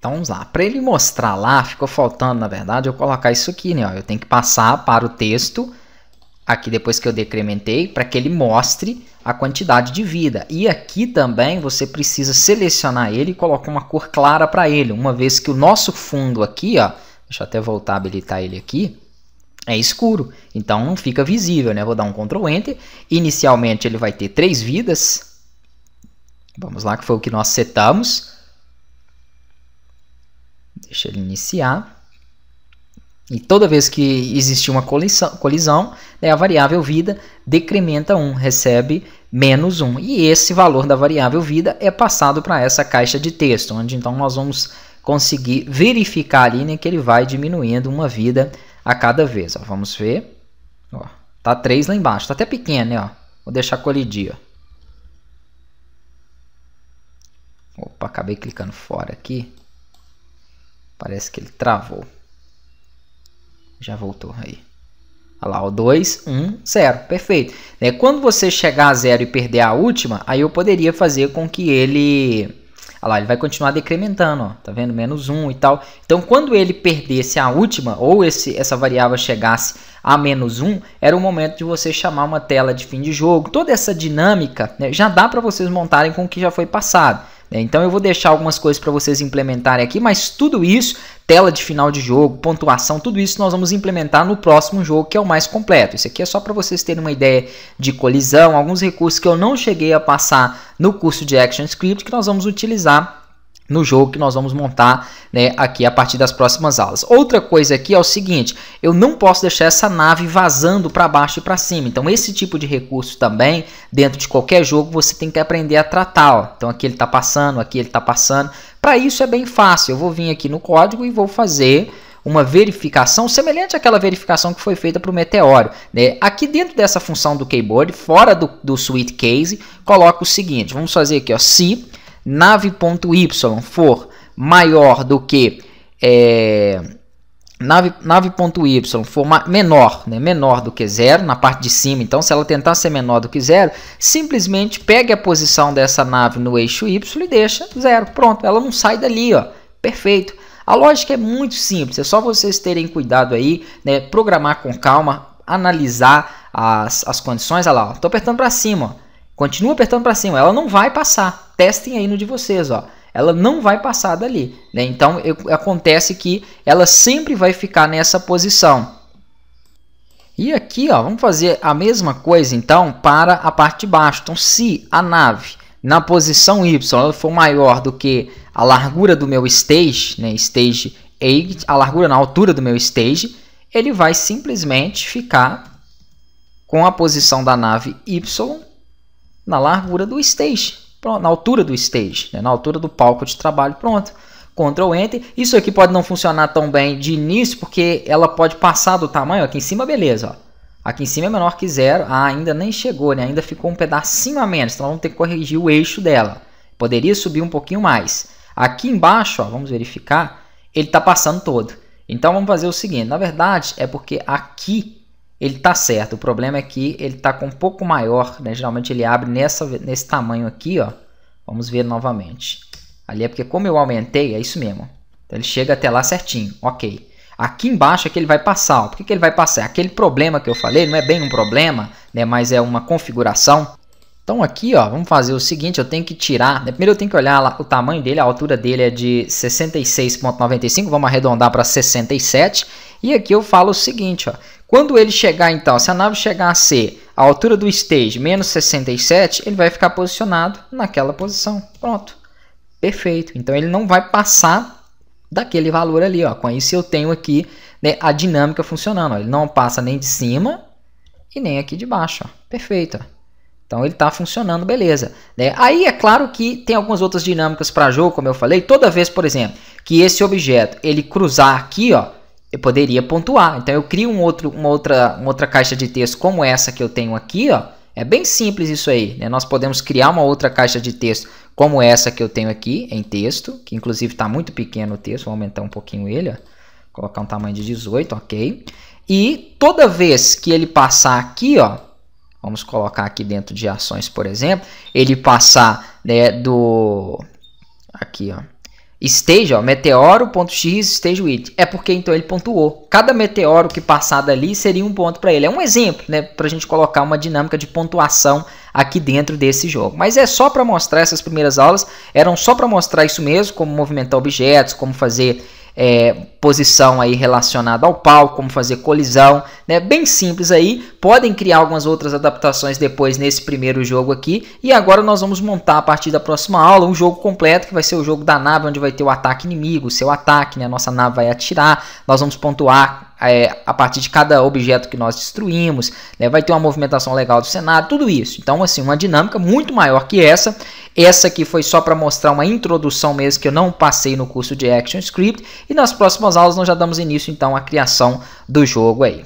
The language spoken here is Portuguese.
Então vamos lá, para ele mostrar lá, ficou faltando na verdade eu colocar isso aqui, né? Ó, eu tenho que passar para o texto, aqui depois que eu decrementei, para que ele mostre a quantidade de vida. E aqui também você precisa selecionar ele e colocar uma cor clara para ele, uma vez que o nosso fundo aqui, ó, deixa eu até voltar a habilitar ele aqui, é escuro, então não fica visível, né? Vou dar um Ctrl Enter, inicialmente ele vai ter 3 vidas, vamos lá que foi o que nós setamos. Deixa ele iniciar. E toda vez que existir uma colisão, né, a variável vida decrementa 1, recebe menos 1. E esse valor da variável vida é passado para essa caixa de texto, onde então nós vamos conseguir verificar ali, né, que ele vai diminuindo uma vida a cada vez. Ó, vamos ver. Ó, tá 3 lá embaixo, tá até pequeno, né? Ó. Vou deixar colidir. Ó. Opa, acabei clicando fora aqui. Parece que ele travou. Já voltou aí. Olha lá, o 2, 1, 0. Perfeito. Quando você chegar a 0 e perder a última, aí eu poderia fazer com que ele... Olha lá, ele vai continuar decrementando. Ó. Tá vendo? Menos 1 e tal. Então, quando ele perdesse a última, ou essa variável chegasse a menos 1, era o momento de você chamar uma tela de fim de jogo. Toda essa dinâmica, né, já dá para vocês montarem com o que já foi passado. Então eu vou deixar algumas coisas para vocês implementarem aqui, mas tudo isso, tela de final de jogo, pontuação, tudo isso nós vamos implementar no próximo jogo, que é o mais completo. Isso aqui é só para vocês terem uma ideia de colisão, alguns recursos que eu não cheguei a passar no curso de ActionScript, que nós vamos utilizar no jogo que nós vamos montar, né, aqui a partir das próximas aulas. Outra coisa aqui é o seguinte, eu não posso deixar essa nave vazando para baixo e para cima. Então esse tipo de recurso também, dentro de qualquer jogo, você tem que aprender a tratar. Ó. Então aqui ele está passando, aqui ele está passando. Para isso é bem fácil, eu vou vir aqui no código e vou fazer uma verificação semelhante àquela verificação que foi feita para o Meteoro. Né? Aqui dentro dessa função do keyboard, fora do switch case, coloca o seguinte, vamos fazer aqui, ó, se nave.y for maior do que nave.y for menor, né, menor do que 0 na parte de cima, então se ela tentar ser menor do que 0, simplesmente pegue a posição dessa nave no eixo y e deixa 0, pronto, ela não sai dali, ó, perfeito. A lógica é muito simples, é só vocês terem cuidado aí, né, programar com calma, analisar as condições. Olha lá, estou apertando para cima, ó. Continua apertando para cima, ela não vai passar. Testem aí no de vocês, ó. Ela não vai passar dali, né? Então acontece que ela sempre vai ficar nessa posição. E aqui, ó, vamos fazer a mesma coisa então para a parte de baixo. Então, se a nave na posição Y ela for maior do que a largura do meu stage, né? Stage 8, a largura na altura do meu stage, ele vai simplesmente ficar com a posição da nave Y na largura do stage, pronto, na altura do stage, né, na altura do palco de trabalho, pronto. Ctrl Enter. Isso aqui pode não funcionar tão bem de início, porque ela pode passar do tamanho. Aqui em cima, beleza. Ó. Aqui em cima é menor que 0. Ah, ainda nem chegou, né? Ainda ficou um pedacinho a menos. Então vamos ter que corrigir o eixo dela. Poderia subir um pouquinho mais. Aqui embaixo, ó, vamos verificar, ele está passando todo. Então vamos fazer o seguinte. Na verdade, é porque aqui ele está certo, o problema é que ele está com um pouco maior, né? Geralmente ele abre nesse tamanho aqui, ó. Vamos ver novamente. Ali é porque como eu aumentei, é isso mesmo. Então ele chega até lá certinho, ok. Aqui embaixo é que ele vai passar, ó. Por que ele vai passar? Aquele problema que eu falei, não é bem um problema, né? Mas é uma configuração. Então aqui, ó, vamos fazer o seguinte, eu tenho que tirar, né? Primeiro eu tenho que olhar lá, o tamanho dele, a altura dele é de 66,95, vamos arredondar para 67. E aqui eu falo o seguinte, ó. Quando ele chegar, então, se a nave chegar a ser a altura do stage menos 67, ele vai ficar posicionado naquela posição. Pronto. Perfeito. Então, ele não vai passar daquele valor ali. Ó. Com isso, eu tenho aqui, né, a dinâmica funcionando. Ó. Ele não passa nem de cima e nem aqui de baixo. Ó. Perfeito. Ó. Então, ele está funcionando, beleza. Né? Aí, é claro que tem algumas outras dinâmicas para jogo, como eu falei. Toda vez, por exemplo, que esse objeto ele cruzar aqui, ó, eu poderia pontuar. Então eu crio uma outra caixa de texto como essa que eu tenho aqui, ó. É bem simples isso aí, né? Nós podemos criar uma outra caixa de texto como essa que eu tenho aqui em texto, que inclusive está muito pequeno o texto, vou aumentar um pouquinho ele, ó. Colocar um tamanho de 18, ok. E toda vez que ele passar aqui, ó, vamos colocar aqui dentro de ações, por exemplo, ele passar, né, aqui, ó. stage, ó, meteoro.x stage width. É porque então ele pontuou. Cada meteoro que passar dali seria um ponto para ele. É um exemplo, né, para a gente colocar uma dinâmica de pontuação aqui dentro desse jogo. Mas é só para mostrar, essas primeiras aulas eram só para mostrar isso mesmo, como movimentar objetos, como fazer posição aí relacionada ao palco, como fazer colisão, né? Bem simples aí. Podem criar algumas outras adaptações depois nesse primeiro jogo aqui. E agora nós vamos montar a partir da próxima aula um jogo completo, que vai ser o jogo da nave, onde vai ter o ataque inimigo, o seu ataque, né? A nossa nave vai atirar, nós vamos pontuar a partir de cada objeto que nós destruímos, né? Vai ter uma movimentação legal do cenário, tudo isso. Então, assim, uma dinâmica muito maior que essa. Essa aqui foi só para mostrar uma introdução mesmo, que eu não passei no curso de ActionScript. E nas próximas aulas nós já damos início, então, à criação do jogo aí.